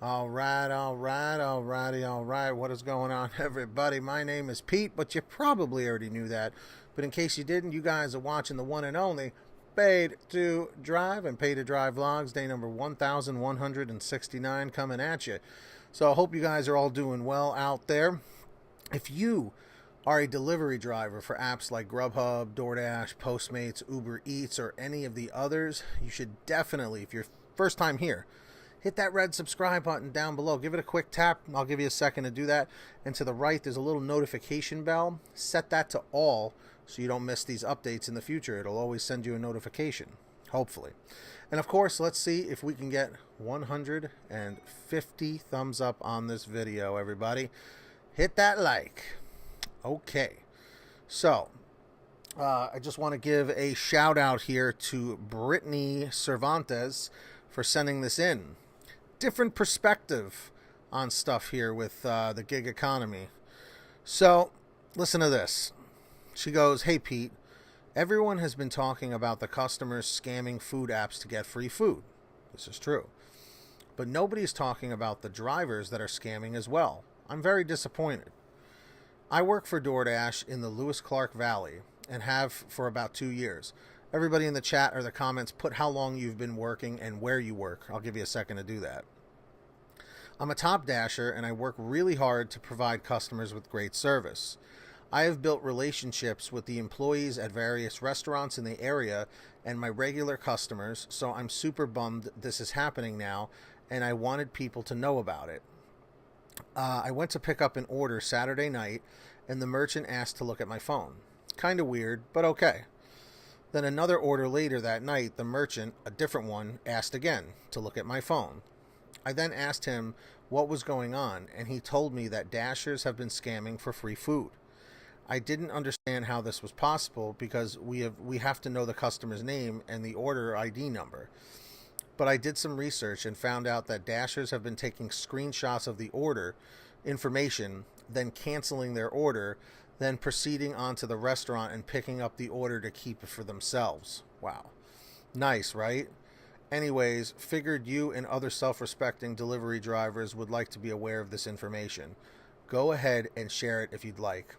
All right. What is going on, everybody? My name is Pete, but you probably already knew that. But in case you didn't, you guys are watching the one and only Paid to Drive and Pay to Drive Vlogs, day number 1169 coming at you. So I hope you guys are all doing well out there. If you are a delivery driver for apps like GrubHub, DoorDash, Postmates, Uber Eats, or any of the others, you should definitely, if you're first time here, hit that red subscribe button down below. Give it a quick tap. I'll give you a second to do that. And to the right, there's a little notification bell. Set that to all so you don't miss these updates in the future. It'll always send you a notification, hopefully. And of course, let's see if we can get 150 thumbs up on this video, everybody. Hit that like. Okay. So, I just want to give a shout out here to Brittany Cervantes for sending this in. Different perspective on stuff here with the gig economy. So, listen to this. She goes, "Hey Pete, everyone has been talking about the customers scamming food apps to get free food. This is true. But nobody's talking about the drivers that are scamming as well. I'm very disappointed. I work for DoorDash in the Lewis Clark Valley and have for about 2 years. Everybody in the chat or the comments, put how long you've been working and where you work. I'll give you a second to do that. I'm a top dasher and I work really hard to provide customers with great service. I have built relationships with the employees at various restaurants in the area and my regular customers, so I'm super bummed this is happening now and I wanted people to know about it. I went to pick up an order Saturday night and the merchant asked to look at my phone. Kind of weird, but okay. Then another order later that night, the merchant, a different one, asked again to look at my phone. I then asked him what was going on, and he told me that dashers have been scamming for free food. I didn't understand how this was possible because we have to know the customer's name and the order ID number. But I did some research and found out that dashers have been taking screenshots of the order information, then canceling their order, then proceeding on to the restaurant and picking up the order to keep it for themselves. Wow. Nice, right? Anyways, figured you and other self-respecting delivery drivers would like to be aware of this information. Go ahead and share it if you'd like.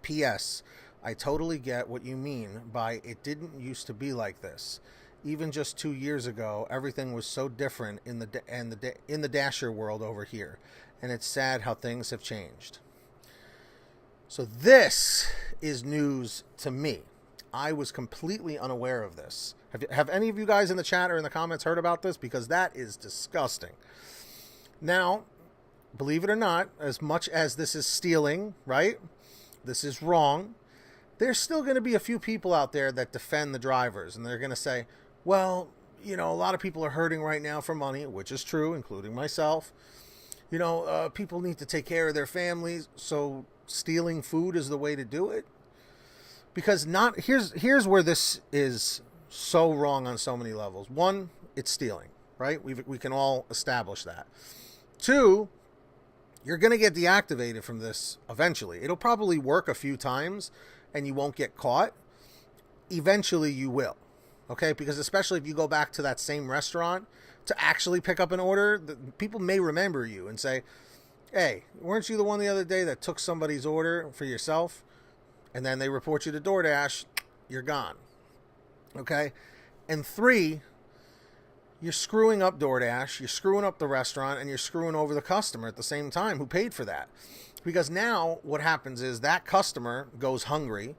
P.S. I totally get what you mean by it didn't used to be like this. Even just 2 years ago, everything was so different in the dasher world over here, and it's sad how things have changed." So this is news to me. I was completely unaware of this. Have any of you guys in the chat or in the comments heard about this? Because that is disgusting. Now, believe it or not, as much as this is stealing, right? This is wrong. There's still going to be a few people out there that defend the drivers, and they're going to say, well, you know, a lot of people are hurting right now for money, which is true, including myself. You know, people need to take care of their families, so stealing food is the way to do it. Because here's where this is so wrong on so many levels. One, it's stealing, right? We can all establish that. Two, you're going to get deactivated from this eventually. It'll probably work a few times and you won't get caught. Eventually you will. Okay? Because especially if you go back to that same restaurant to actually pick up an order, people may remember you and say, "Hey, weren't you the one the other day that took somebody's order for yourself?" And then they report you to DoorDash, you're gone. Okay? And three, you're screwing up DoorDash, you're screwing up the restaurant, and you're screwing over the customer at the same time who paid for that. Because now what happens is that customer goes hungry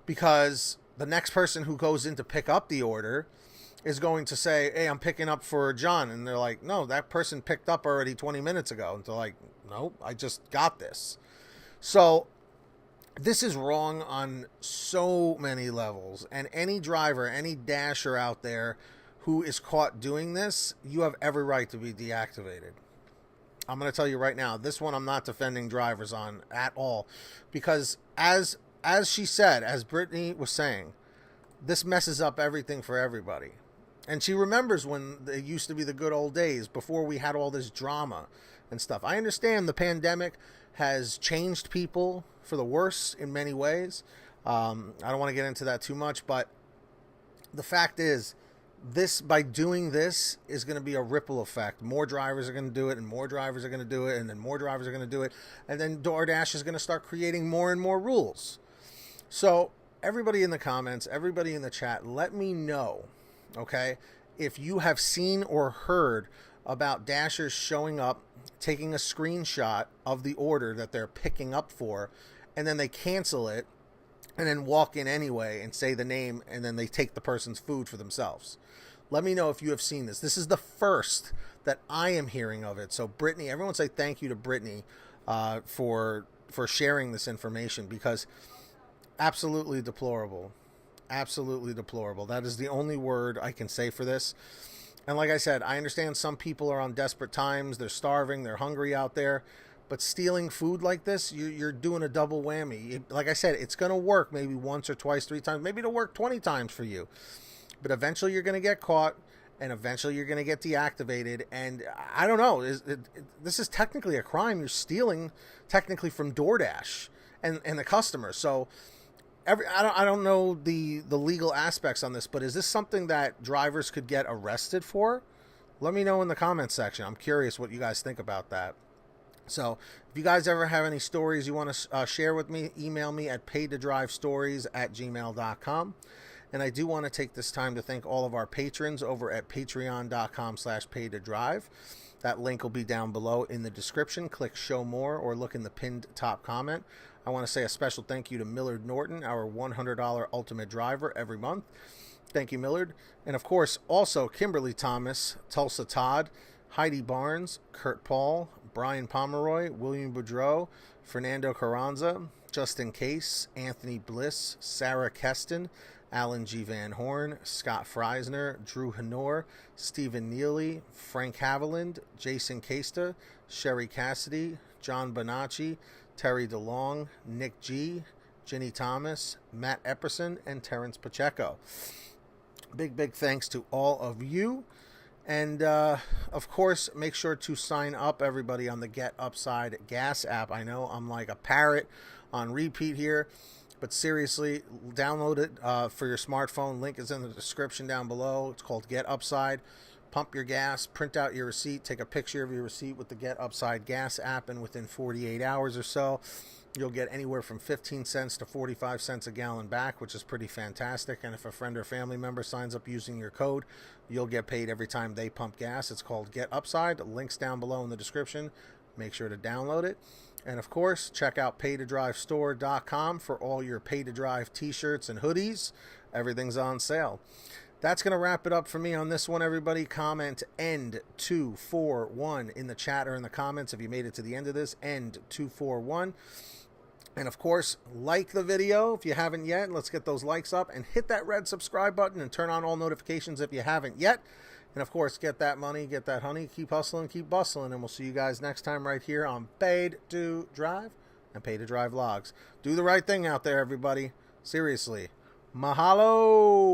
because the next person who goes in to pick up the order is going to say, "Hey, I'm picking up for John." And they're like, "No, that person picked up already 20 minutes ago." And they're like, "No, I just got this." So this is wrong on so many levels. And any driver, any dasher out there who is caught doing this, you have every right to be deactivated. I'm going to tell you right now, this one I'm not defending drivers on at all. Because as she said, as Brittany was saying, this messes up everything for everybody. And she remembers when it used to be the good old days before we had all this drama and stuff. I understand the pandemic has changed people for the worse in many ways. I don't want to get into that too much, but the fact is, this, by doing this, is going to be a ripple effect. More drivers are going to do it, and more drivers are going to do it, and then more drivers are going to do it, and then DoorDash is going to start creating more and more rules. So everybody in the comments, everybody in the chat, let me know, okay, if you have seen or heard about Dashers showing up, taking a screenshot of the order that they're picking up for, and then they cancel it, and then walk in anyway and say the name, and then they take the person's food for themselves. Let me know if you have seen this. This is the first that I am hearing of it. So Brittany, everyone say thank you to Brittany for sharing this information, because absolutely deplorable. Absolutely deplorable. That is the only word I can say for this. And like I said, I understand some people are on desperate times. They're starving. They're hungry out there. But stealing food like this, you're doing a double whammy. Like I said, it's going to work maybe once or twice, 3 times. Maybe it'll work 20 times for you. But eventually you're going to get caught, and eventually you're going to get deactivated. And I don't know. This is technically a crime. You're stealing technically from DoorDash and the customer. So I don't know the legal aspects on this, but is this something that drivers could get arrested for? Let me know in the comments section. I'm curious what you guys think about that. So if you guys ever have any stories you want to share with me, email me at PaidToDriveStories@gmail.com. And I do want to take this time to thank all of our patrons over at patreon.com/PaidToDrive. That link will be down below in the description. Click show more or look in the pinned top comment. I want to say a special thank you to Millard Norton, our $100 ultimate driver every month. Thank you, Millard. And of course, also Kimberly Thomas, Tulsa Todd, Heidi Barnes, Kurt Paul, Brian Pomeroy, William Boudreau, Fernando Carranza, Justin Case, Anthony Bliss, Sarah Keston, Alan G. Van Horn, Scott Freisner, Drew Hanor, Stephen Neely, Frank Haviland, Jason Casta, Sherry Cassidy, John Bonacci, Terry DeLong, Nick G., Ginny Thomas, Matt Epperson, and Terrence Pacheco. Big thanks to all of you. And, of course, make sure to sign up, everybody, on the Get Upside Gas app. I know I'm like a parrot on repeat here, but seriously, download it for your smartphone. Link is in the description down below. It's called Get Upside. Pump your gas, print out your receipt, take a picture of your receipt with the Get Upside Gas app, and within 48 hours or so, you'll get anywhere from 15 cents to 45 cents a gallon back, which is pretty fantastic. And if a friend or family member signs up using your code, you'll get paid every time they pump gas. It's called Get Upside. Links down below in the description. Make sure to download it. And of course, check out PaidToDriveStore.com for all your Pay to Drive t-shirts and hoodies. Everything's on sale. That's going to wrap it up for me on this one, everybody. Comment End241 in the chat or in the comments if you made it to the end of this. End241. And, of course, like the video if you haven't yet. Let's get those likes up. And hit that red subscribe button and turn on all notifications if you haven't yet. And, of course, get that money, get that honey. Keep hustling, keep bustling. And we'll see you guys next time right here on Paid to Drive and Pay to Drive Vlogs. Do the right thing out there, everybody. Seriously. Mahalo!